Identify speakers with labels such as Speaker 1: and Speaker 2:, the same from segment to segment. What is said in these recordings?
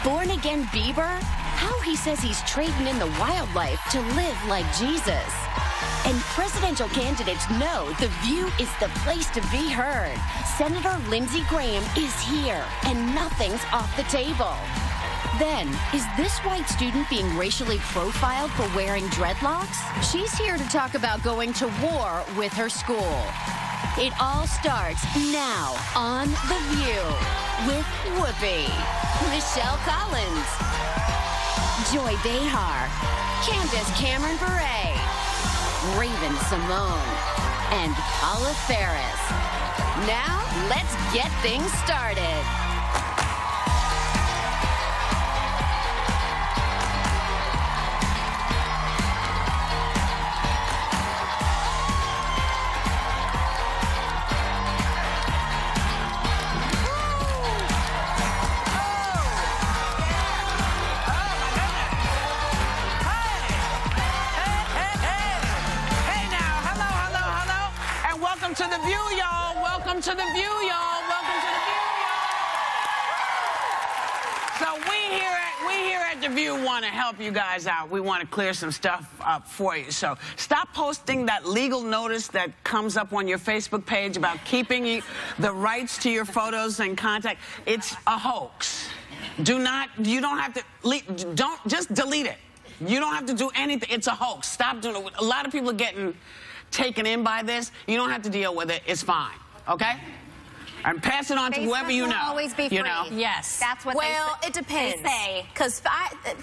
Speaker 1: born-again Bieber? How he says he's trading in the wildlife to live like Jesus. And presidential candidates know The View is the place to be heard. Senator Lindsey Graham is here, and nothing's off the table. Then, is this white student being racially profiled for wearing dreadlocks? She's here to talk about going to war with her school. It all starts now on The View with Whoopi, Michelle Collins, Joy Behar, Candace Cameron Bure, Raven Simone, and Paula Ferris. Now, let's get things started.
Speaker 2: Welcome to The View, y'all. Welcome to The View, y'all. Welcome to The View, y'all. So we here at The View want to help you guys out. We want to clear some stuff up for you. So stop posting that legal notice that comes up on your Facebook page about keeping the rights to your photos and contact. It's a hoax. You don't have to, just delete it. You don't have to do anything. It's a hoax. Stop doing it. A lot of people are getting taken in by this. You don't have to deal with it. It's fine. Okay? And pass it on to whoever you know.
Speaker 3: Facebook will always be free.
Speaker 2: You know?
Speaker 3: Yes. That's what
Speaker 4: it depends.
Speaker 3: They say.
Speaker 4: Because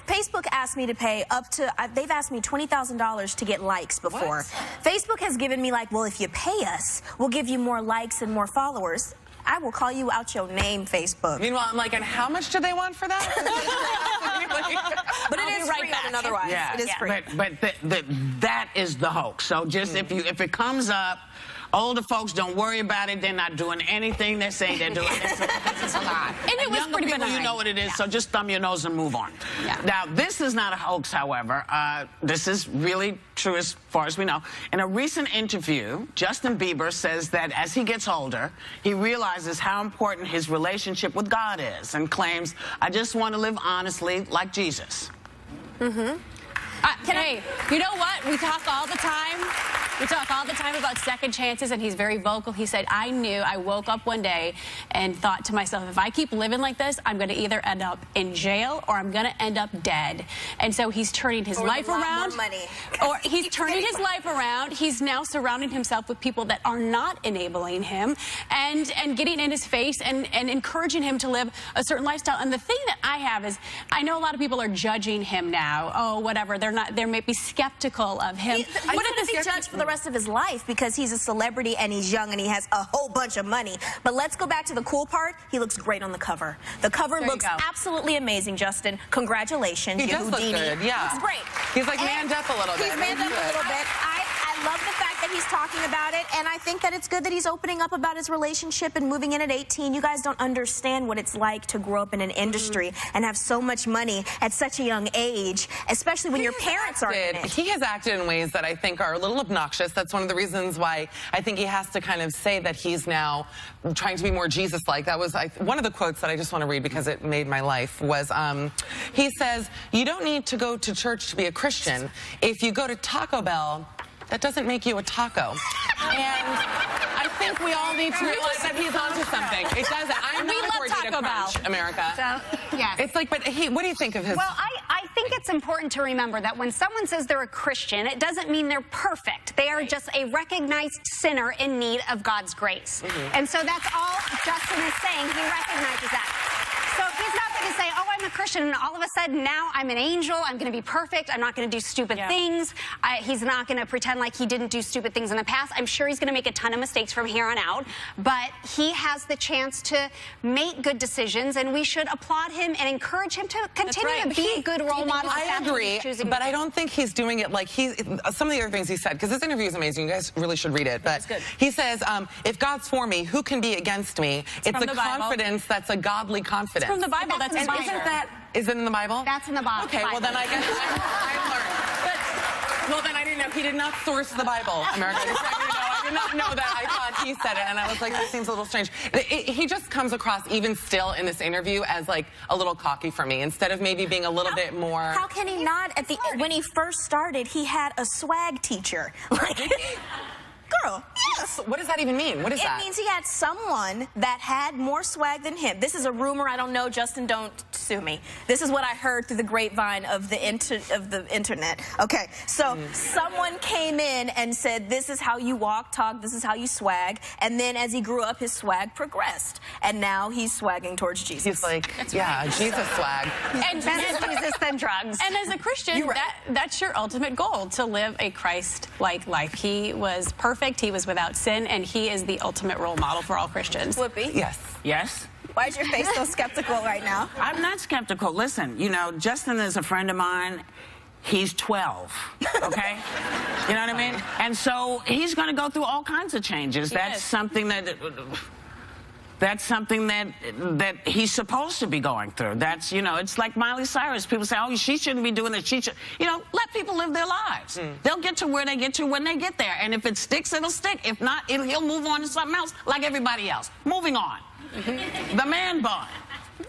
Speaker 4: Facebook asked me to pay up to, they've asked me $20,000 to get likes before.
Speaker 2: What?
Speaker 4: Facebook has given me like, well, if you pay us, we'll give you more likes and more followers. I will call you out your name, Facebook.
Speaker 5: Meanwhile, I'm like, and how much do they want for that?
Speaker 4: But it is free otherwise.
Speaker 2: Yeah.
Speaker 4: It is free.
Speaker 2: But that is the hoax. So just if it comes up, older folks, don't worry about it. They're not doing anything they're saying they're doing. It's a lie.
Speaker 3: And it was
Speaker 2: younger
Speaker 3: pretty
Speaker 2: people,
Speaker 3: benign.
Speaker 2: you know what it is, so just thumb your nose and move on.
Speaker 3: Yeah.
Speaker 2: Now, this is not a hoax, however. This is really true as far as we know. In a recent interview, Justin Bieber says that as he gets older, he realizes how important his relationship with God is and claims, I just want to live honestly like Jesus.
Speaker 3: Mm-hmm. Hey, you know what? We talk all the time. We talk all the time about second chances, and he's very vocal. He said, I woke up one day and thought to myself, if I keep living like this, I'm going to either end up in jail or I'm going to end up dead. And so he's turning his life around. Or he's turning his life around. He's now surrounding himself with people that are not enabling him and getting in his face and encouraging him to live a certain lifestyle. And the thing that I have is, I know a lot of people are judging him now. Oh, whatever. They may be skeptical of him.
Speaker 4: What if he's judged for the rest of his life because he's a celebrity and he's young and he has a whole bunch of money? But let's go back to the cool part. He looks great on the cover. The cover looks absolutely amazing, Justin. Congratulations.
Speaker 5: He does look good, yeah.
Speaker 4: Looks great.
Speaker 5: He's like manned up a little bit.
Speaker 4: He's manned up a little bit. I love the fact that he's talking about it, and I think that it's good that he's opening up about his relationship and moving in at 18. You guys don't understand what it's like to grow up in an industry and have so much money at such a young age, especially when your parents are in it.
Speaker 5: He has acted in ways that I think are a little obnoxious. That's one of the reasons why I think he has to kind of say that he's now trying to be more Jesus-like. That was one of the quotes that I just want to read because it made my life was, he says, you don't need to go to church to be a Christian. If you go to Taco Bell, that doesn't make you a taco. And I think we all need to realize that he's onto something. It doesn't. I'm not a Gordita Crunch, America.
Speaker 3: So, yes.
Speaker 5: It's like, but what do you think of his?
Speaker 3: Well, I think it's important to remember that when someone says they're a Christian, it doesn't mean they're perfect. They are just a recognized sinner in need of God's grace. And so that's all Justin is saying. He recognizes that. So he's not going to say, oh, I'm a Christian, and all of a sudden now I'm an angel, I'm going to be perfect, I'm not going to do stupid things. He's not going to pretend like he didn't do stupid things in the past. I'm sure he's going to make a ton of mistakes from here on out, but he has the chance to make good decisions, and we should applaud him and encourage him to continue to be a good role model.
Speaker 5: I agree, but I don't think he's doing it like some of the other things he said, because this interview is amazing. You guys really should read it. But he says, if God's for me, who can be against me? It's a confidence that's a godly confidence.
Speaker 3: From the Bible. That's in the Bible.
Speaker 5: Isn't that? Is it in the Bible?
Speaker 3: That's in the Bible.
Speaker 5: Okay, well then I guess I learned. But, well then I didn't know. He did not source the Bible, America. I just want you to know. did not know that. I thought he said it, and I was like, this seems a little strange. He just comes across, even still in this interview, as like a little cocky for me, instead of maybe being a little bit more...
Speaker 4: How can he not? When he first started, he had a swag teacher. Like, girl, yes.
Speaker 5: What does that even mean? What is that?
Speaker 4: It means he had someone that had more swag than him. This is a rumor. I don't know. Justin, don't sue me. This is what I heard through the grapevine of the internet. Okay, so someone came in and said, this is how you walk, talk, this is how you swag. And then as he grew up, his swag progressed. And now he's swagging towards Jesus.
Speaker 5: He's like, Jesus swag.
Speaker 3: And Jesus than drugs. And as a Christian, that's your ultimate goal, to live a Christ-like life. He was perfect. He was without sin, and he is the ultimate role model for all Christians.
Speaker 4: Whoopi?
Speaker 5: Yes.
Speaker 2: Yes?
Speaker 4: Why is your face so skeptical right now?
Speaker 2: I'm not skeptical. Listen, you know, Justin is a friend of mine. He's 12, okay? You know what I mean? And so he's going to go through all kinds of changes. That's something that he's supposed to be going through. That's, you know, it's like Miley Cyrus. People say, oh, she shouldn't be doing this. She should, you know, let people live their lives. They'll get to where they get to when they get there. And if it sticks, it'll stick. If not, he'll move on to something else like everybody else. Moving on. The man bun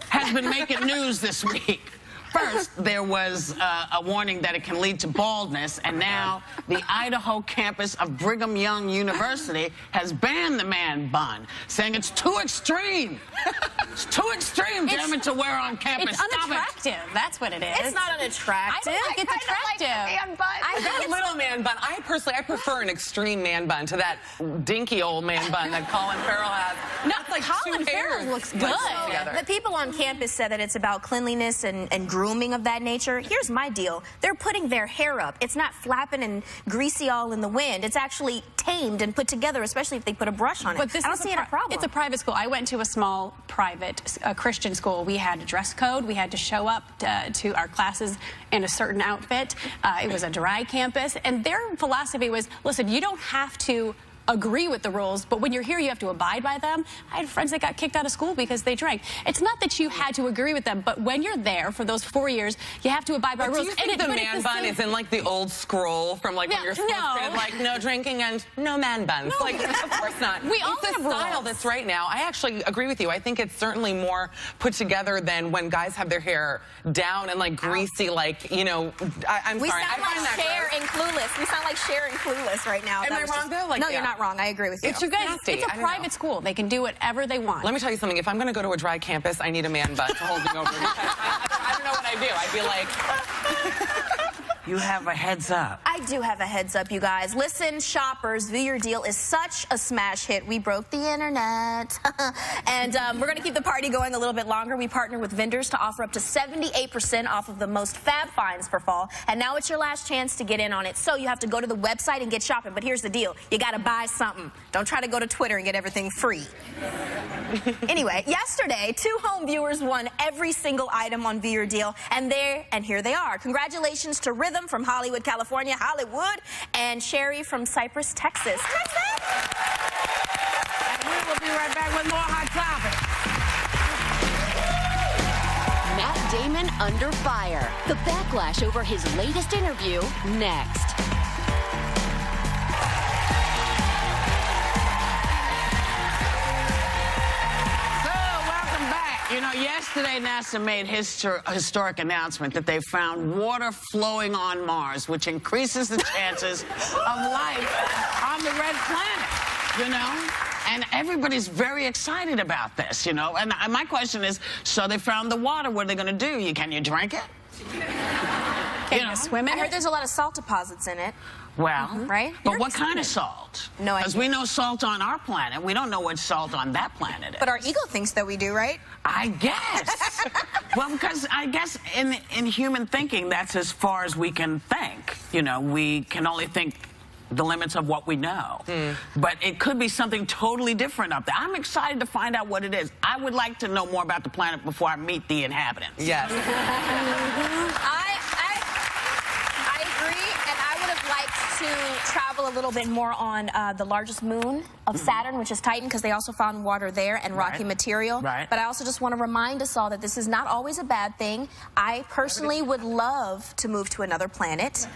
Speaker 2: has been making news this week. First, there was a warning that it can lead to baldness, and now the Idaho campus of Brigham Young University has banned the man bun, saying it's too extreme. It's too extreme, damn it, to wear on campus.
Speaker 3: It's unattractive. That's what it is.
Speaker 4: It's not unattractive.
Speaker 3: I think it's attractive.
Speaker 4: I think
Speaker 5: a little man bun. I prefer an extreme man bun to that dinky old man bun that Colin Farrell has.
Speaker 3: No,
Speaker 5: it's like
Speaker 3: Colin Farrell looks good.
Speaker 4: The people on campus said that it's about cleanliness and grooming of that nature. Here's my deal. They're putting their hair up. It's not flapping and greasy all in the wind. It's actually tamed and put together, especially if they put a brush on it.
Speaker 3: But this
Speaker 4: I don't see a problem.
Speaker 3: It's a private school. I went to a small private Christian school. We had a dress code. We had to show up to our classes in a certain outfit. It was a dry campus. And their philosophy was, listen, you don't have to agree with the rules, but when you're here, you have to abide by them. I had friends that got kicked out of school because they drank. It's not that you had to agree with them, but when you're there for those 4 years, you have to abide by rules.
Speaker 5: Do you think the man bun is in like the old scroll from like when you're supposed to, like no drinking and no man buns?
Speaker 3: No.
Speaker 5: Like, of course not.
Speaker 3: We all
Speaker 5: have
Speaker 3: have
Speaker 5: style
Speaker 3: rules.
Speaker 5: that's right now. I actually agree with you. I think it's certainly more put together than when guys have their hair down and like greasy, like, you know, I'm
Speaker 4: we
Speaker 5: sorry.
Speaker 4: Sound like Cher and Clueless. We sound like Cher and Clueless right now.
Speaker 5: Am I wrong though? Like,
Speaker 4: no, you're not wrong. I agree with you.
Speaker 5: It's just nasty.
Speaker 3: It's a private school. They can do whatever they want.
Speaker 5: Let me tell you something. If I'm going to go to a dry campus, I need a man bun to hold me over. I don't know what I do. I'd be like...
Speaker 2: You have a heads up.
Speaker 4: I do have a heads up, you guys. Listen, shoppers, View Your Deal is such a smash hit. We broke the internet. And we're going to keep the party going a little bit longer. We partner with vendors to offer up to 78% off of the most fab finds for fall. And now it's your last chance to get in on it. So you have to go to the website and get shopping. But here's the deal. You got to buy something. Don't try to go to Twitter and get everything free. Anyway, yesterday, 2 home viewers won every single item on View Your Deal. And here they are. Congratulations to Rhythm from Hollywood, California, Hollywood, and Sherry from Cypress, Texas.
Speaker 2: And we will be right back with more Hot Topics.
Speaker 1: Matt Damon under fire. The backlash over his latest interview next.
Speaker 2: You know, yesterday NASA made historic announcement that they found water flowing on Mars, which increases the chances of life on the red planet, you know? And everybody's very excited about this, you know? And my question is, so they found the water, what are they going to do? Can you drink it?
Speaker 3: Can you swim in it?
Speaker 4: I heard there's a lot of salt deposits in it.
Speaker 2: Well,
Speaker 4: right?
Speaker 2: But what kind of salt?
Speaker 4: No idea.
Speaker 2: Because we know salt on our planet. We don't know what salt on that planet is.
Speaker 4: But our ego thinks that we do, right?
Speaker 2: I guess. Well, because I guess in human thinking, that's as far as we can think. You know, we can only think the limits of what we know. But it could be something totally different up there. I'm excited to find out what it is. I would like to know more about the planet before I meet the inhabitants.
Speaker 5: Yes.
Speaker 4: I agree, and I would have liked to travel a little bit more on the largest moon of Saturn, which is Titan, because they also found water there and rocky material.
Speaker 2: Right.
Speaker 4: But I also just want to remind us all that this is not always a bad thing. I personally would love to move to another planet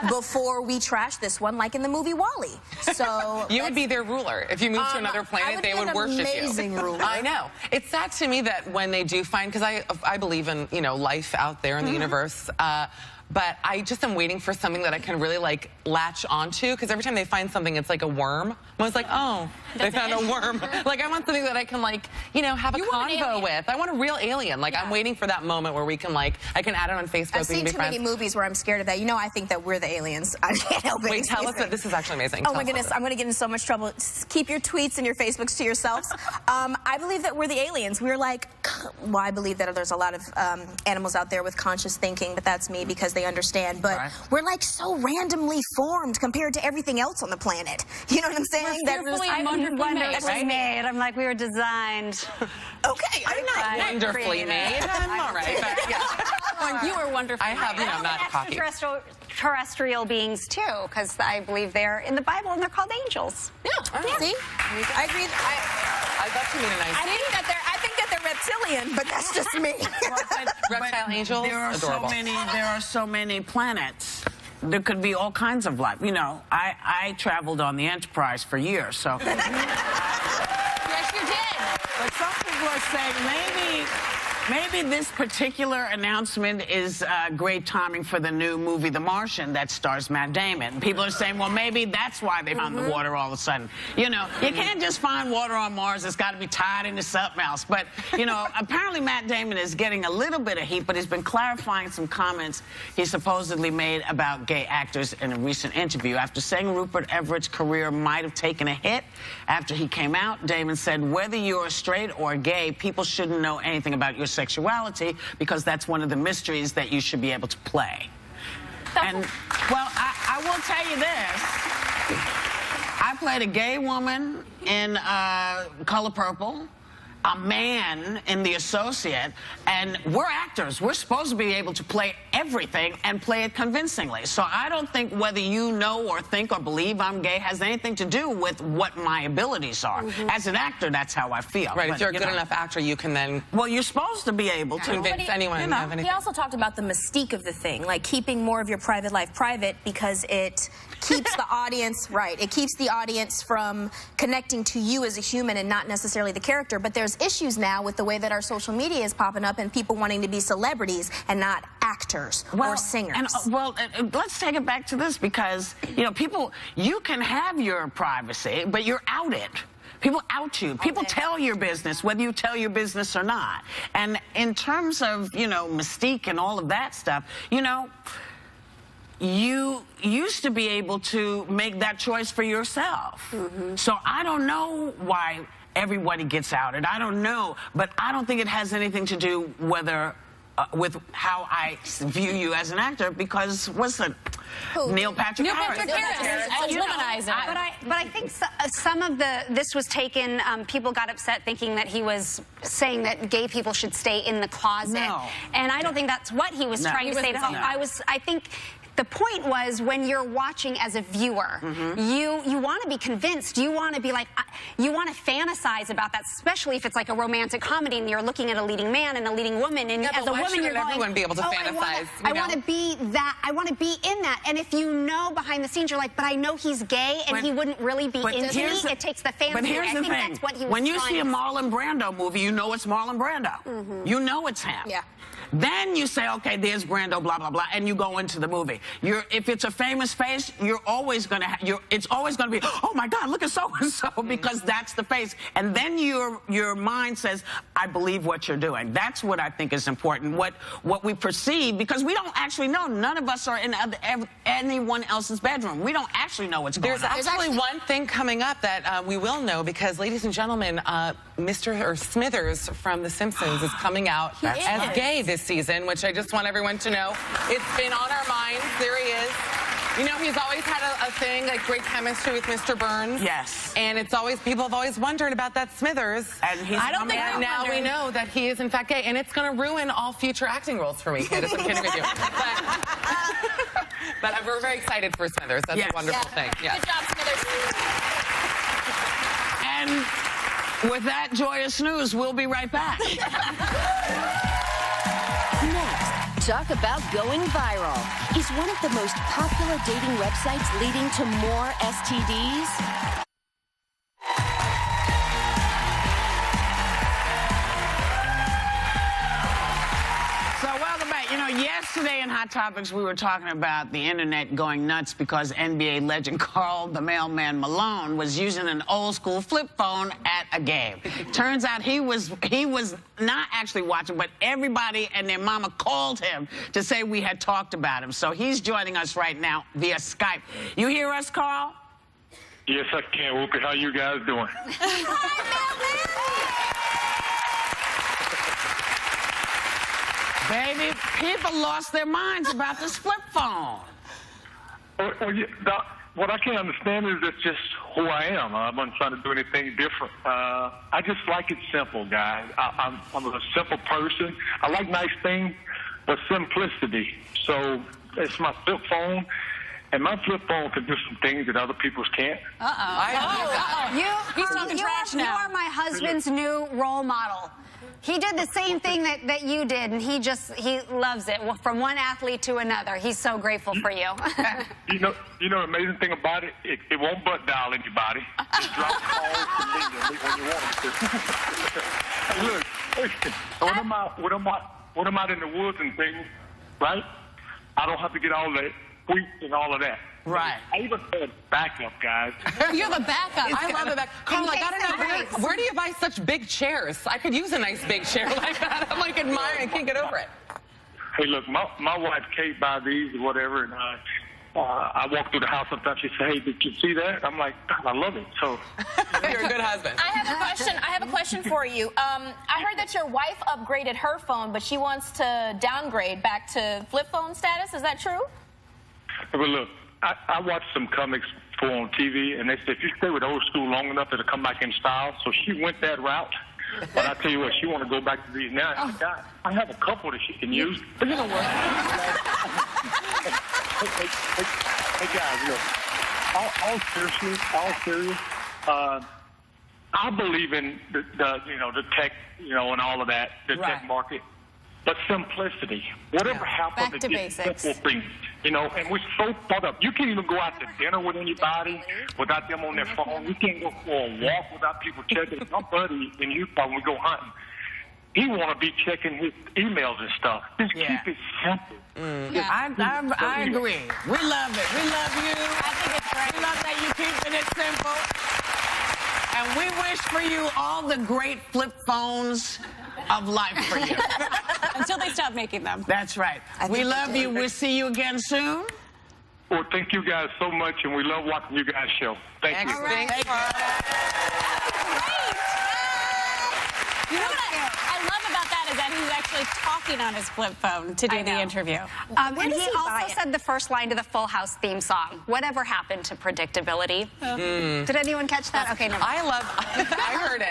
Speaker 4: before we trash this one, like in the movie WALL-E. So
Speaker 5: you would be their ruler. If you moved to another planet, they would worship you.
Speaker 4: Amazing ruler.
Speaker 5: I know. It's sad to me that when they do find, because I believe in, you know, life out there in the universe, but I just am waiting for something that I can really, like, latch onto, because every time they find something, it's like a worm. I was like, oh, they found a worm. Like, I want something that I can, like, you know, have a convo with. I want a real alien. Like, I'm waiting for that moment where we can, like, I can add it on Facebook.
Speaker 4: I've seen too many movies where I'm scared of that. You know, I think that we're the aliens. I can't help it.
Speaker 5: Wait, tell us that this is actually amazing.
Speaker 4: Oh, my goodness. I'm going to get in so much trouble. Just keep your tweets and your Facebooks to yourselves. I believe that we're the aliens. We're like, well, I believe that there's a lot of animals out there with conscious thinking, but that's me because they understand. But we're like so randomly formed compared to everything else on the planet. You know what I'm saying?
Speaker 3: Wonderfully
Speaker 6: made. I'm like, we were designed.
Speaker 4: Okay,
Speaker 5: I'm not wonderfully made. I'm all right. But,
Speaker 3: you were wonderful.
Speaker 5: I have, you know, not cocky.
Speaker 6: Extraterrestrial beings too, because I believe they're in the Bible and they're called angels.
Speaker 4: Yeah. See? I agree.
Speaker 5: I'd love to meet a nice.
Speaker 4: I think that they're reptilian, but that's just me.
Speaker 5: Reptile angels.
Speaker 2: There are
Speaker 5: adorable.
Speaker 2: There are so many planets. There could be all kinds of life. You know, I traveled on the Enterprise for years, so.
Speaker 3: Yes, you did.
Speaker 2: But some people are saying maybe this particular announcement is great timing for the new movie The Martian that stars Matt Damon. People are saying, well, maybe that's why they found the water all of a sudden. You know, you can't just find water on Mars. It's got to be tied into something else. But, you know, apparently Matt Damon is getting a little bit of heat, but he's been clarifying some comments he supposedly made about gay actors in a recent interview. After saying Rupert Everett's career might have taken a hit after he came out, Damon said, whether you're straight or gay, people shouldn't know anything about your sexuality because that's one of the mysteries that you should be able to play. And, well, I will tell you this. I played a gay woman in Color Purple, a man in The Associate, and we're actors. We're supposed to be able to play everything and play it convincingly. So I don't think whether you know or think or believe I'm gay has anything to do with what my abilities are. As an actor, that's how I feel.
Speaker 5: Right,
Speaker 2: but,
Speaker 5: if you're a good enough actor, you can then...
Speaker 2: Well, you're supposed to be able to.
Speaker 5: Convince anyone of anything.
Speaker 4: He also talked about the mystique of the thing, like keeping more of your private life private because it keeps the audience, it keeps the audience from connecting to you as a human and not necessarily the character. But there's issues now with the way that our social media is popping up and people wanting to be celebrities and not actors or singers.
Speaker 2: And, let's take it back to this because, you know, you can have your privacy, but you're outed. People out you. People tell your business, whether you tell your business or not. And in terms of, you know, mystique and all of that stuff, you know, you used to be able to make that choice for yourself. So I don't know why everybody gets outed. I don't know, but I don't think it has anything to do with how I view you as an actor because what's it? Neil Patrick Harris.
Speaker 6: But I think some of this was taken, people got upset thinking that he was saying that gay people should stay in the closet.
Speaker 2: No.
Speaker 6: And I don't think that's what he was trying to say to help. I think the point was when you're watching as a viewer, you want to be convinced. You want to be like, you want to fantasize about that, especially if it's like a romantic comedy and you're looking at a leading man and a leading woman. And as a woman, you're going,
Speaker 5: everyone be able to fantasize.
Speaker 6: I want to be that. I want to be in that. And if you know behind the scenes, you're like, but I know he's gay and he wouldn't really be into me. It takes the fantasy.
Speaker 2: But here's the thing.
Speaker 6: That's what he was
Speaker 2: when you see a Marlon Brando movie, you know it's Marlon Brando. You know it's him.
Speaker 4: Yeah.
Speaker 2: Then you say, okay, there's Brando, blah, blah, blah, and you go into the movie. If it's a famous face, you're always going to it's always going to be, oh my God, look at so-and-so, because that's the face. And then your mind says, I believe what you're doing. That's what I think is important. What we perceive, because we don't actually know. None of us are in anyone else's bedroom. We don't actually know what's going on.
Speaker 5: There's actually one thing coming up that we will know, because, ladies and gentlemen, Mr. Smithers from The Simpsons is coming out as gay this season, which I just want everyone to know. It's been on our minds. There he is. You know, he's always had a thing, like great chemistry with Mr. Burns.
Speaker 2: Yes.
Speaker 5: And it's always, people have always wondered about that Smithers.
Speaker 2: And he's
Speaker 5: I don't think now we know that he is in fact gay, and it's going to ruin all future acting roles for me, kid. I'm kidding with you. But we're very excited for Smithers. That's
Speaker 2: Yes.
Speaker 5: a wonderful thing. Yeah.
Speaker 6: Good job, Smithers.
Speaker 2: And with that joyous news, we'll be right back.
Speaker 1: Next, talk about going viral. Is one of the most popular dating websites leading to more STDs?
Speaker 2: So welcome back. You know, yesterday in Hot Topics, we were talking about the internet going nuts because NBA legend Karl the Mailman Malone was using an old school flip phone at a game. Turns out he was not actually watching, but everybody and their mama called him to say we had talked about him. So he's joining us right now via Skype. You hear us, Karl?
Speaker 7: Yes, I can, Whoopi. How you guys doing?
Speaker 2: Baby, people lost their minds about this flip phone.
Speaker 7: What I can't understand is that's just who I am. I'm not trying to do anything different. I just like it simple, guys. I'm a simple person. I like nice things, but simplicity. So it's my flip phone, and my flip phone can do some things that other people's can't.
Speaker 3: He's talking trash now.
Speaker 6: You are my husband's new role model. He did the same thing that you did, and he loves it. From one athlete to another. He's so grateful for you.
Speaker 7: You know the amazing thing about it? It won't butt dial anybody. Just drop calls to me when you want it to. Hey, look, when I'm out in the woods and things, right? I don't have to get all that wheat and all of that.
Speaker 2: Right.
Speaker 7: I even had backup, guys.
Speaker 3: You have a backup.
Speaker 5: I love the back. Carl, I gotta know, where do you buy such big chairs? I could use a nice big chair like that. I'm like admiring. I can't get over it.
Speaker 7: Hey, look, my wife Kate buy these or whatever, and I walk through the house sometimes. She say, "Hey, did you see that?" I'm like, "God, I love it." So
Speaker 5: You're a good husband.
Speaker 8: I have a question for you. I heard that your wife upgraded her phone, but she wants to downgrade back to flip phone status. Is that true?
Speaker 7: Well, look, I watched some comics on TV, and they said if you stay with old school long enough, it'll come back in style. So she went that route. But I tell you what, she want to go back to these now. I have a couple that she can use. But you know what? hey guys, look. All serious. I believe in the tech, and all of that, the tech market. But simplicity. Whatever happens,
Speaker 3: Back to basics.
Speaker 7: Simple things. And we're so thought up. You can't even go out to dinner with anybody without them on their phone. You can't go for a walk without people checking. My buddy in Utah, when we go hunting, he want to be checking his emails and stuff. Just keep it simple.
Speaker 2: I agree. We love it. We love you.
Speaker 3: I think it's great.
Speaker 2: We love that you keeping it simple. And we wish for you all the great flip phones of life for you.
Speaker 3: Until they stop making them.
Speaker 2: That's right. We love you. We'll see you again soon.
Speaker 7: Well, thank you guys so much, and we love watching you guys' show. Thank you.
Speaker 5: Thanks, Carl.
Speaker 3: You know what I love about that is that he's actually talking on his flip phone to do the interview.
Speaker 6: And he also said the first line to the Full House theme song. Whatever happened to predictability? Did anyone catch that? Okay, never mind.
Speaker 5: I heard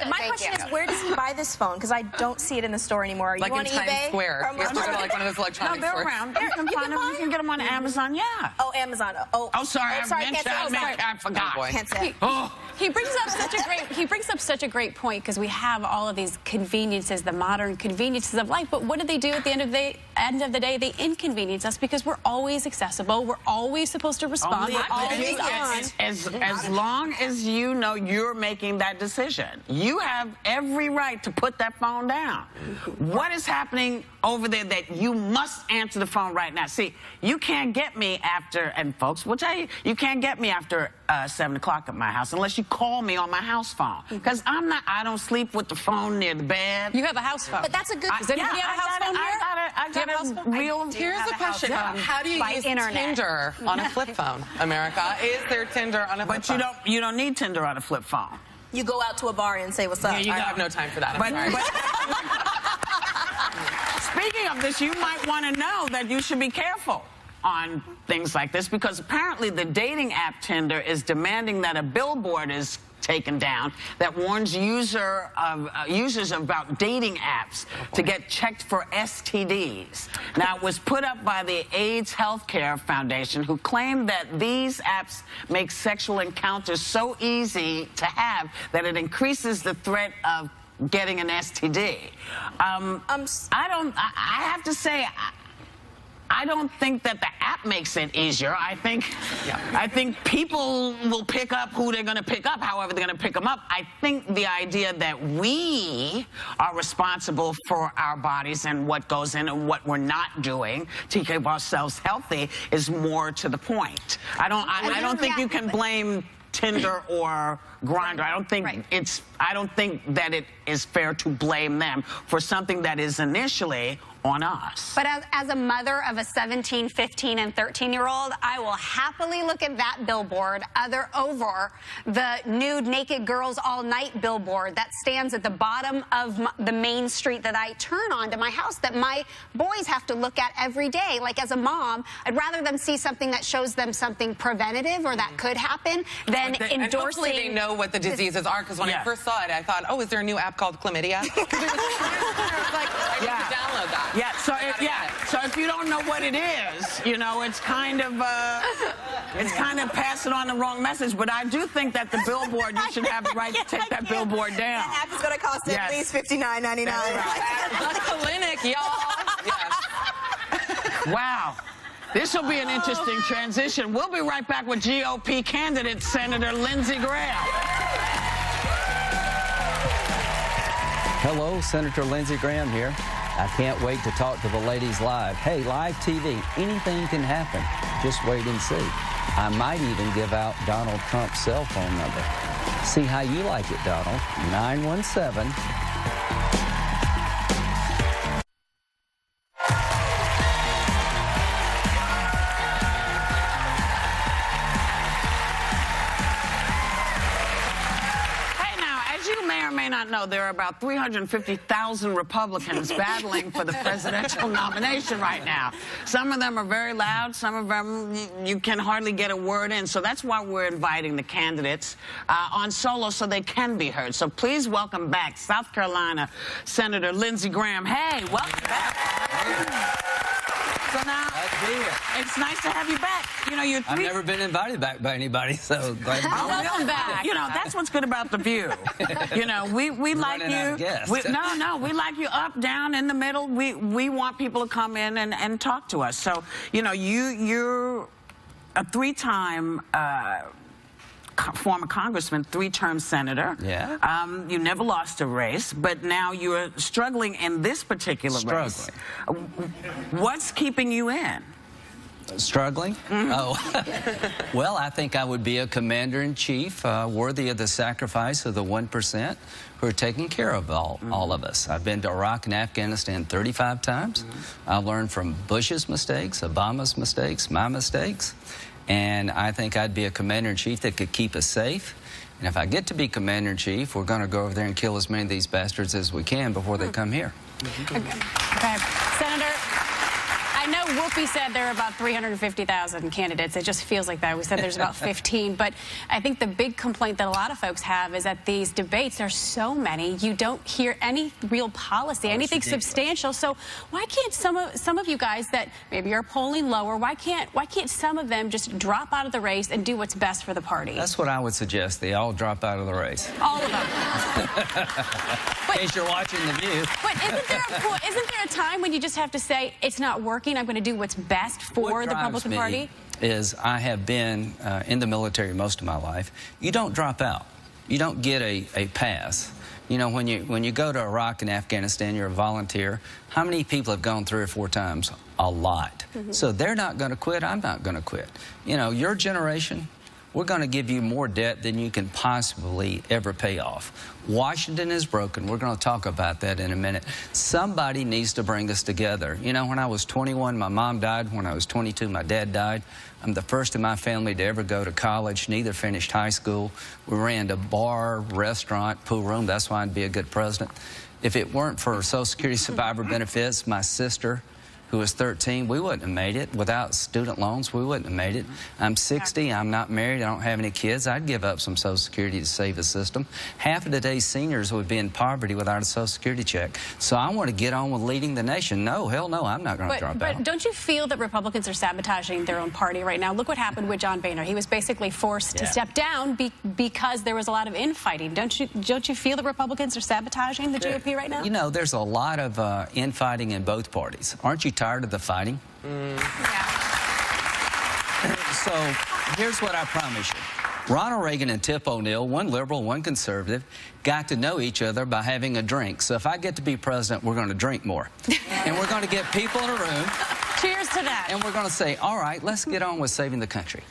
Speaker 5: it.
Speaker 4: My question is, where does he buy this phone? Because I don't see it in the store anymore. Are you
Speaker 5: Like
Speaker 4: on
Speaker 5: in
Speaker 4: eBay?
Speaker 5: Times Square.
Speaker 4: Or
Speaker 5: You're supposed to go like one of those
Speaker 2: No,
Speaker 5: electronic
Speaker 2: they're
Speaker 5: stores.
Speaker 2: around. You can find them. You can get them on Amazon. Yeah.
Speaker 4: Oh, Amazon. Oh,
Speaker 2: Sorry,
Speaker 4: can't
Speaker 2: I forgot.
Speaker 5: boy.
Speaker 4: Can't say it.
Speaker 3: He brings up such a great point because we have all of these conveniences, the modern conveniences of life. But what do they do at the end of the day? They inconvenience us because we're always accessible. We're always supposed to respond. We're always on.
Speaker 2: As long as you know you're making that decision, you have every right to put that phone down. What is happening over there that you must answer the phone right now? See, you can't get me after, and folks will tell you, you can't get me after 7 o'clock at my house unless you call me on my house phone. Because I don't sleep with the phone near the bed.
Speaker 3: You have a house phone.
Speaker 4: But that's a good.
Speaker 3: Does anybody have a house phone here?
Speaker 2: I got a real.
Speaker 5: Here's a question. How do you use Tinder on a flip phone, America? Is there Tinder on a flip phone?
Speaker 2: But you don't need Tinder on a flip phone.
Speaker 4: You go out to a bar and say what's up.
Speaker 5: I have no time for that. I'm sorry.
Speaker 2: Speaking of this, you might want to know that you should be careful on things like this because apparently the dating app Tinder is demanding that a billboard is taken down that warns users about dating apps to get checked for STDs. Now, it was put up by the AIDS Healthcare Foundation, who claimed that these apps make sexual encounters so easy to have that it increases the threat of getting an STD. I have to say, I don't think that the app makes it easier. I think people will pick up who they're going to pick up, however they're going to pick them up. I think the idea that we are responsible for our bodies and what goes in and what we're not doing to keep ourselves healthy is more to the point. I don't think you can blame Tinder or Grindr. I don't think that it is fair to blame them for something that is initially on us.
Speaker 6: But as a mother of a 17, 15, and 13-year-old, I will happily look at that billboard over the nude, naked girls all night billboard that stands at the bottom of the main street that I turn onto my house that my boys have to look at every day. Like, as a mom, I'd rather them see something that shows them something preventative or that could happen than endorsing.
Speaker 5: And hopefully they know what the diseases are, because when I first saw it, I thought, oh, is there a new app called Chlamydia? Because it was like, I need to download that.
Speaker 2: Yeah, so if you don't know what it is, you know, it's kind of passing on the wrong message. But I do think that the billboard, you should have the right to take that billboard down.
Speaker 4: That app is going to cost at least $59.99.
Speaker 5: That's a clinic, y'all. Yes.
Speaker 2: Wow. This will be an interesting transition. We'll be right back with GOP candidate Senator Lindsey Graham.
Speaker 9: Hello, Senator Lindsey Graham here. I can't wait to talk to the ladies live. Hey, live TV, anything can happen. Just wait and see. I might even give out Donald Trump's cell phone number. See how you like it, Donald. 917.
Speaker 2: Know there are about 350,000 Republicans battling for the presidential nomination right now. Some of them are very loud. Some of them you can hardly get a word in. So that's why we're inviting the candidates on solo so they can be heard. So please welcome back South Carolina Senator Lindsey Graham. Hey, welcome back. So now, it's nice to have you back. You know,
Speaker 9: I've never been invited back by anybody, so glad to be back.
Speaker 2: Welcome back. You know, that's what's good about The View. You know, we like you. We like you up, down, in the middle. We want people to come in and talk to us. So, you know, you're a three-time former congressman, three-term senator.
Speaker 9: Yeah.
Speaker 2: You never lost a race, but now you're struggling in this particular race. What's keeping you in?
Speaker 9: Struggling? Mm-hmm. Oh. Well, I think I would be a commander-in-chief worthy of the sacrifice of the 1% who are taking care of all of us. I've been to Iraq and Afghanistan 35 times. I've learned from Bush's mistakes, Obama's mistakes, my mistakes. And I think I'd be a commander-in-chief that could keep us safe. And if I get to be commander-in-chief, we're going to go over there and kill as many of these bastards as we can before they come here.
Speaker 3: Okay. Senator, I know Whoopi said there are about 350,000 candidates. It just feels like that. We said there's about 15. But I think the big complaint that a lot of folks have is that these debates, there's so many, you don't hear any real policy, anything substantial. So why can't some of you guys that maybe are polling lower, why can't some of them just drop out of the race and do what's best for the party?
Speaker 9: That's what I would suggest. They all drop out of the race.
Speaker 3: All of them.
Speaker 9: In case you're watching The View.
Speaker 3: But isn't there a time when you just have to say, it's not working, I'm going to do what's best for the Republican Party?
Speaker 9: Is I have been in the military most of my life. You don't drop out. You don't get a pass. You know, when you go to Iraq and Afghanistan, you're a volunteer. How many people have gone 3 or 4 times? A lot. So they're not going to quit. I'm not going to quit. You know, your generation, we're going to give you more debt than you can possibly ever pay off. Washington is broken. We're going to talk about that in a minute. Somebody needs to bring us together. You know, when I was 21, my mom died. When I was 22, my dad died. I'm the first in my family to ever go to college. Neither finished high school. We ran a bar, restaurant, pool room. That's why I'd be a good president. If it weren't for Social Security survivor benefits, my sister who was 13, we wouldn't have made it. Without student loans, we wouldn't have made it. I'm 60, I'm not married, I don't have any kids. I'd give up some Social Security to save the system. Half of today's seniors would be in poverty without a Social Security check. So I want to get on with leading the nation. No, hell no, I'm not going to drop out.
Speaker 3: But don't you feel that Republicans are sabotaging their own party right now? Look what happened with John Boehner. He was basically forced to step down because there was a lot of infighting. Don't you feel that Republicans are sabotaging the GOP right now?
Speaker 9: You know, there's a lot of infighting in both parties. Aren't you tired of the fighting? So here's what I promise you. Ronald Reagan and Tip O'Neill, one liberal, one conservative, got to know each other by having a drink. So if I get to be president, we're going to drink more. And we're going to get people in a room.
Speaker 3: Cheers to that.
Speaker 9: And we're going to say, all right, let's get on with saving the country.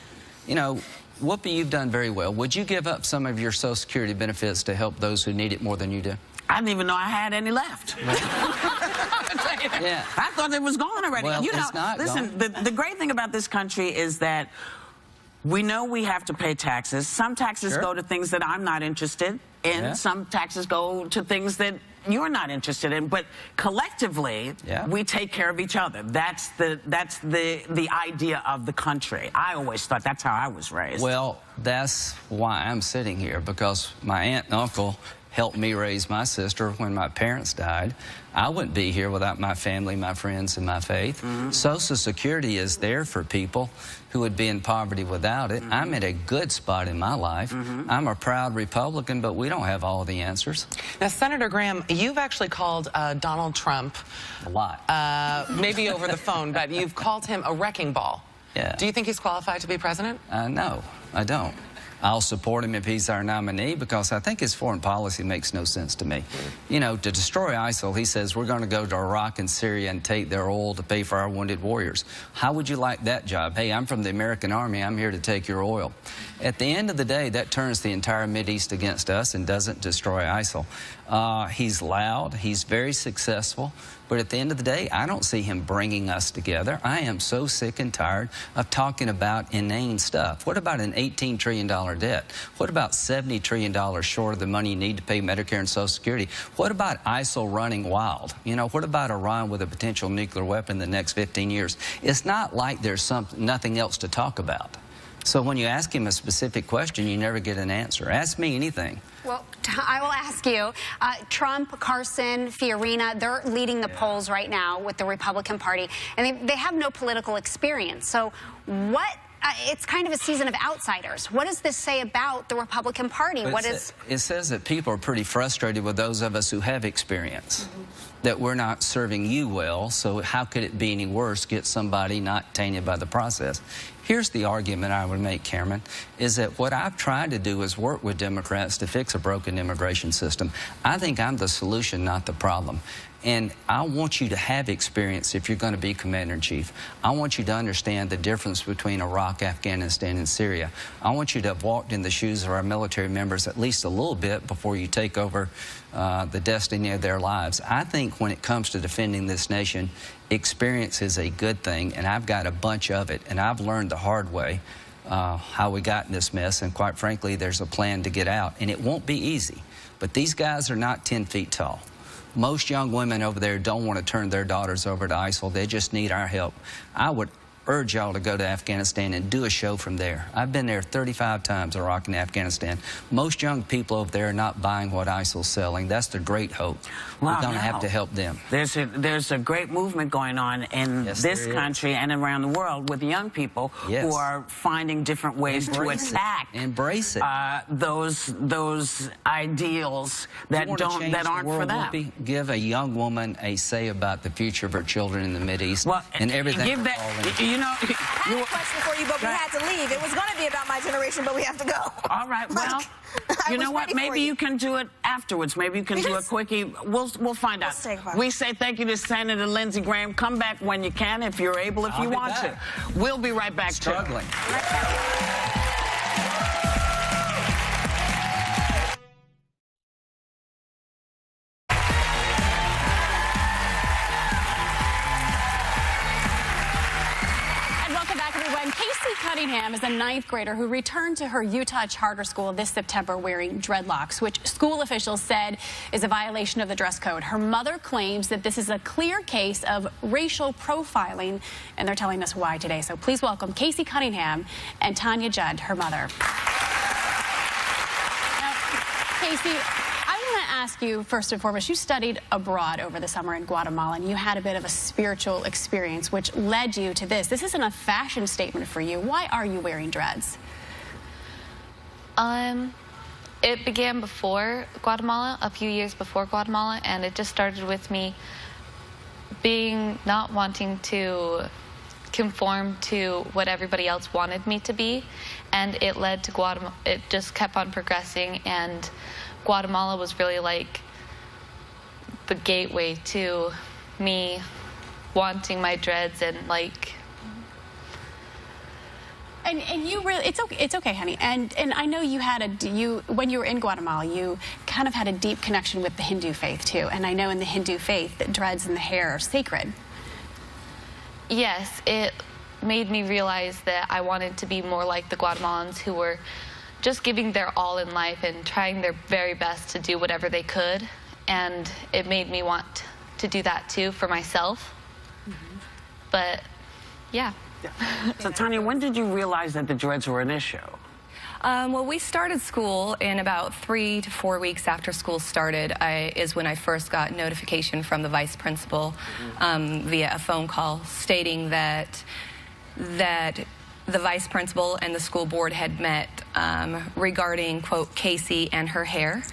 Speaker 9: You know, Whoopi, you've done very well. Would you give up some of your Social Security benefits to help those who need it more than you do?
Speaker 2: I didn't even know I had any left.
Speaker 9: Yeah.
Speaker 2: I thought it was gone already.
Speaker 9: Well,
Speaker 2: you know,
Speaker 9: it's not
Speaker 2: listen,
Speaker 9: gone.
Speaker 2: the great thing about this country is that we know we have to pay taxes. Some taxes go to things that I'm not interested in.
Speaker 9: Yeah.
Speaker 2: Some taxes go to things that you're not interested in. But collectively, we take care of each other. That's the idea of the country. I always thought that's how I was raised.
Speaker 9: Well, that's why I'm sitting here, because my aunt and uncle helped me raise my sister when my parents died. I wouldn't be here without my family, my friends, and my faith. Social Security is there for people who would be in poverty without it. I'm at a good spot in my life. I'm a proud Republican, but we don't have all the answers.
Speaker 5: Now, Senator Graham, you've actually called Donald Trump
Speaker 9: a lot.
Speaker 5: Maybe over the phone, but you've called him a wrecking ball.
Speaker 9: Yeah.
Speaker 5: Do you think he's qualified to be president?
Speaker 9: No, I don't. I'll support him if he's our nominee, because I think his foreign policy makes no sense to me. You know, to destroy ISIL, he says we're going to go to Iraq and Syria and take their oil to pay for our wounded warriors. How would you like that job? Hey, I'm from the American Army. I'm here to take your oil. At the end of the day, that turns the entire Mideast against us and doesn't destroy ISIL. He's loud. He's very successful. But at the end of the day, I don't see him bringing us together. I am so sick and tired of talking about inane stuff. What about an $18 trillion debt? What about $70 trillion short of the money you need to pay Medicare and Social Security? What about ISIL running wild? You know, what about Iran with a potential nuclear weapon in the next 15 years? It's not like there's nothing else to talk about. So when you ask him a specific question, you never get an answer. Ask me anything.
Speaker 6: Well, I will ask you, Trump, Carson, Fiorina, they're leading the polls right now with the Republican Party, and they have no political experience. So what, it's kind of a season of outsiders. What does this say about the Republican Party?
Speaker 9: It says that people are pretty frustrated with those of us who have experience, that we're not serving you well, so how could it be any worse, get somebody not tainted by the process? Here's the argument I would make, Cameron, is that what I've tried to do is work with Democrats to fix a broken immigration system. I think I'm the solution, not the problem. And I want you to have experience if you're going to be commander-in-chief. I want you to understand the difference between Iraq, Afghanistan, and Syria. I want you to have walked in the shoes of our military members at least a little bit before you take over the destiny of their lives. I think when it comes to defending this nation, experience is a good thing, and I've got a bunch of it, and I've learned the hard way how we got in this mess, and quite frankly, there's a plan to get out, and it won't be easy. But these guys are not 10 feet tall. Most young women over there don't want to turn their daughters over to ISIL. They just need our help. I would urge y'all to go to Afghanistan and do a show from there. I've been there 35 times, Iraq and Afghanistan. Most young people over there are not buying what ISIL's selling. That's the great hope.
Speaker 2: Wow,
Speaker 9: we're going to have to help them.
Speaker 2: There's a great movement going on in this country and around the world with young people who are finding different ways to attack.
Speaker 9: Embrace it.
Speaker 2: Those ideals that aren't for them.
Speaker 9: Whoopi, give a young woman a say about the future of her children in the Mideast and everything.
Speaker 2: Give that. You know,
Speaker 4: I had a question for you, but we had to leave. It was going to be about my generation, but we have to go.
Speaker 2: All right. Well, you know what? Maybe you can do it afterwards. Maybe you can do a quickie. We'll find out. We say thank you to Senator Lindsey Graham. Come back when you can, if you're able, if you want to. We'll be right back.
Speaker 9: Struggling.
Speaker 3: Casey Cunningham is a 9th grader who returned to her Utah charter school this September wearing dreadlocks, which school officials said is a violation of the dress code. Her mother claims that this is a clear case of racial profiling, and they're telling us why today. So please welcome Casey Cunningham and Tanya Judd, her mother. Now, Casey, I want to ask you, first and foremost, you studied abroad over the summer in Guatemala, and you had a bit of a spiritual experience, which led you to this. This isn't a fashion statement for you. Why are you wearing dreads?
Speaker 10: It began before Guatemala, a few years before Guatemala, and it just started with me not wanting to conform to what everybody else wanted me to be, and it led to Guatemala. It just kept on progressing, and Guatemala was really like the gateway to me wanting my dreads and like.
Speaker 3: And you really, it's okay, honey. And I know you had when you were in Guatemala, you kind of had a deep connection with the Hindu faith too. And I know in the Hindu faith that dreads and the hair are sacred.
Speaker 10: Yes, it made me realize that I wanted to be more like the Guatemalans who were just giving their all in life and trying their very best to do whatever they could. And it made me want to do that too for myself. But yeah.
Speaker 2: So Tanya, when did you realize that the dreads were an issue?
Speaker 11: Well, we started school, and about 3 to 4 weeks after school started is when I first got notification from the vice principal via a phone call stating that the vice principal and the school board had met regarding, quote, Casey and her hair,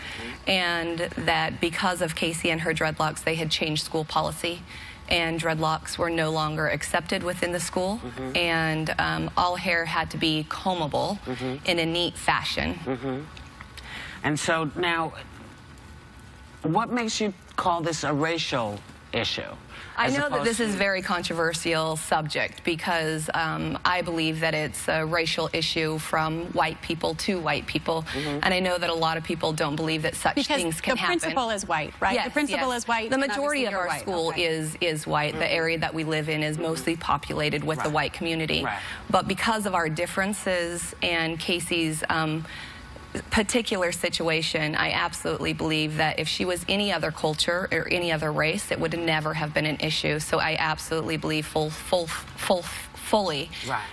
Speaker 11: and that because of Casey and her dreadlocks, they had changed school policy, and dreadlocks were no longer accepted within the school, and all hair had to be combable in a neat fashion.
Speaker 2: And so now, what makes you call this a racial issue?
Speaker 11: I know that this is a very controversial subject because I believe that it's a racial issue from white people to white people. And I know that a lot of people don't believe that such things can happen.
Speaker 3: Because the principal is white, right?
Speaker 11: Yes,
Speaker 3: the principal is white.
Speaker 11: The majority of our school is white. The area that we live in is mostly populated with the white community. But because of our differences and Casey's particular situation, I absolutely believe that if she was any other culture or any other race, it would never have been an issue. So I absolutely believe fully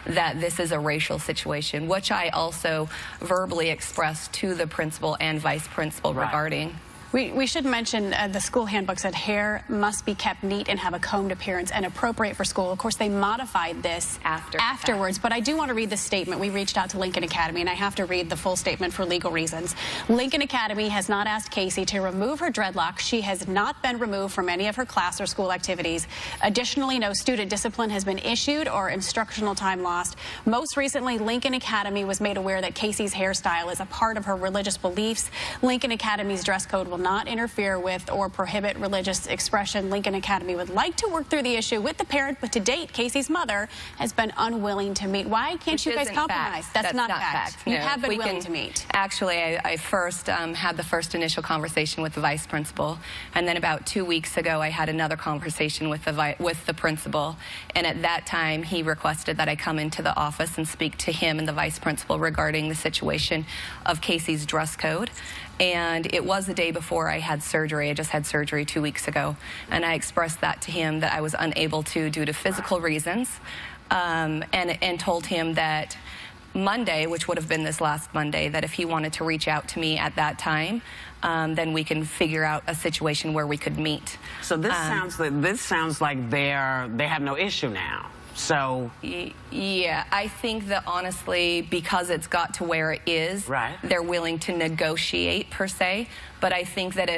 Speaker 11: that this is a racial situation, which I also verbally expressed to the principal and vice principal regarding.
Speaker 3: We should mention the school handbook said hair must be kept neat and have a combed appearance and appropriate for school. Of course, they modified this afterwards, but I do want to read the statement. We reached out to Lincoln Academy, and I have to read the full statement for legal reasons. Lincoln Academy has not asked Casey to remove her dreadlocks. She has not been removed from any of her class or school activities. Additionally, no student discipline has been issued or instructional time lost. Most recently, Lincoln Academy was made aware that Casey's hairstyle is a part of her religious beliefs. Lincoln Academy's dress code will not interfere with or prohibit religious expression. Lincoln Academy would like to work through the issue with the parent, but to date, Casey's mother has been unwilling to meet. Why can't you guys compromise?
Speaker 11: That's not fact.
Speaker 3: You have been willing to meet.
Speaker 11: Actually, I first had the first initial conversation with the vice principal, and then about 2 weeks ago, I had another conversation with the principal, and at that time, he requested that I come into the office and speak to him and the vice principal regarding the situation of Casey's dress code. And it was the day before I had surgery. I just had surgery 2 weeks ago. And I expressed that to him that I was unable to due to physical reasons, and told him that Monday, which would have been this last Monday, that if he wanted to reach out to me at that time, then we can figure out a situation where we could meet.
Speaker 2: So this sounds like they have no issue now. So
Speaker 11: yeah, I think that honestly, because it's got to where it is, they're willing to negotiate per se. But I think that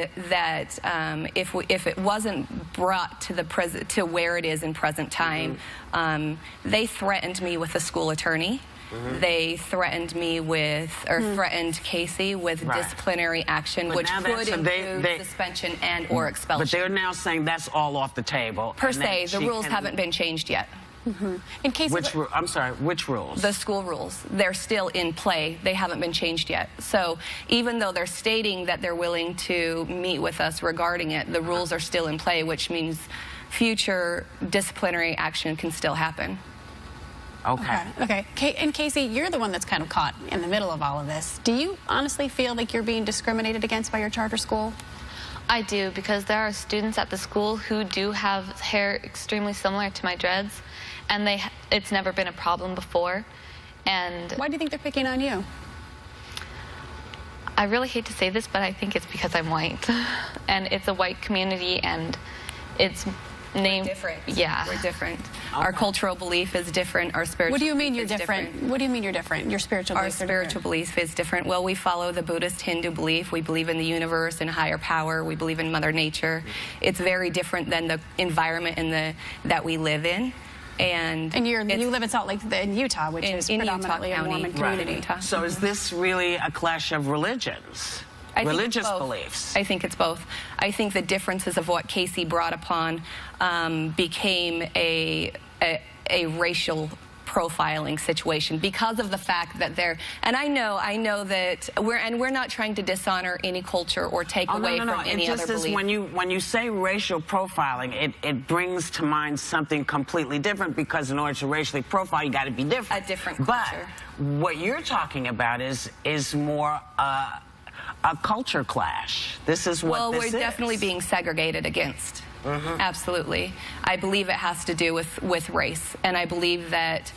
Speaker 11: if it wasn't brought to where it is in present time, they threatened me with a school attorney. They threatened me with, or threatened Casey with disciplinary action, which could include suspension and or expulsion.
Speaker 2: But they're now saying that's all off the table.
Speaker 11: Per se, the rules haven't been changed yet.
Speaker 3: In case
Speaker 2: I'm sorry, which rules?
Speaker 11: The school rules. They're still in play. They haven't been changed yet. So even though they're stating that they're willing to meet with us regarding it, the rules are still in play, which means future disciplinary action can still happen.
Speaker 3: Okay. And Casey, you're the one that's kind of caught in the middle of all of this. Do you honestly feel like you're being discriminated against by your charter school?
Speaker 10: I do, because there are students at the school who do have hair extremely similar to my dreads, and it's never been a problem before. And
Speaker 3: why do you think they're picking on you?
Speaker 10: I really hate to say this, but I think it's because I'm white, and it's a white community, and it's named
Speaker 11: different.
Speaker 10: Yeah,
Speaker 11: we're different. Our cultural belief is different. Our spiritual.
Speaker 3: What do you mean you're different? What do you mean you're different? Your spiritual beliefs are different.
Speaker 11: Our spiritual belief is different. Well, we follow the Buddhist Hindu belief. We believe in the universe and higher power. We believe in Mother Nature. It's very different than the environment that we live in. And
Speaker 3: you live in Salt Lake, in Utah, which is predominantly a Mormon community.
Speaker 2: Right. So is this really a clash of religions? Religious beliefs?
Speaker 11: I think it's both. I think the differences of what Casey brought upon became a racial profiling situation because of the fact that and I know that we're not trying to dishonor any culture or take away from any other belief.
Speaker 2: When you say racial profiling, it brings to mind something completely different, because in order to racially profile, you got to be different.
Speaker 11: A different culture.
Speaker 2: But what you're talking about is more a culture clash. This is what this is.
Speaker 11: Well, we're definitely being segregated against. Absolutely. I believe it has to do with race, and I believe that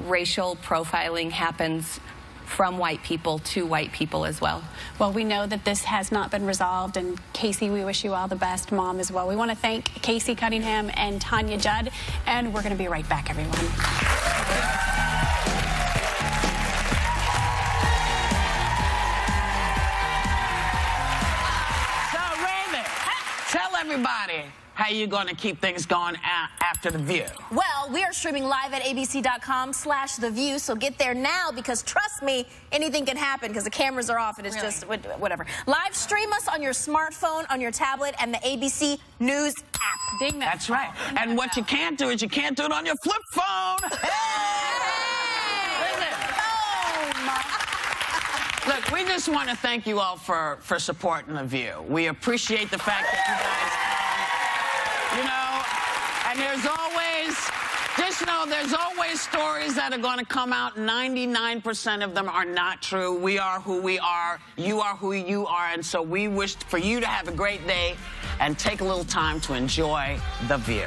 Speaker 11: racial profiling happens from white people to white people as well.
Speaker 3: Well, we know that this has not been resolved, and Casey, we wish you all the best. Mom as well. We want to thank Casey Cunningham and Tanya Judd, and we're going to be right back, everyone.
Speaker 2: Tell everybody how you're going to keep things going after The View.
Speaker 4: Well, we are streaming live at abc.com/The View, so get there now, because trust me, anything can happen because the cameras are off and it's just whatever. Live stream us on your smartphone, on your tablet, and the ABC News app.
Speaker 3: Ding that.
Speaker 2: That's right. And what you can't do is you can't do it on your flip phone. Look, we just want to thank you all for supporting The View. We appreciate the fact that you guys, and just know there's always stories that are going to come out. 99% of them are not true. We are who we are. You are who you are. And so we wish for you to have a great day and take a little time to enjoy The View.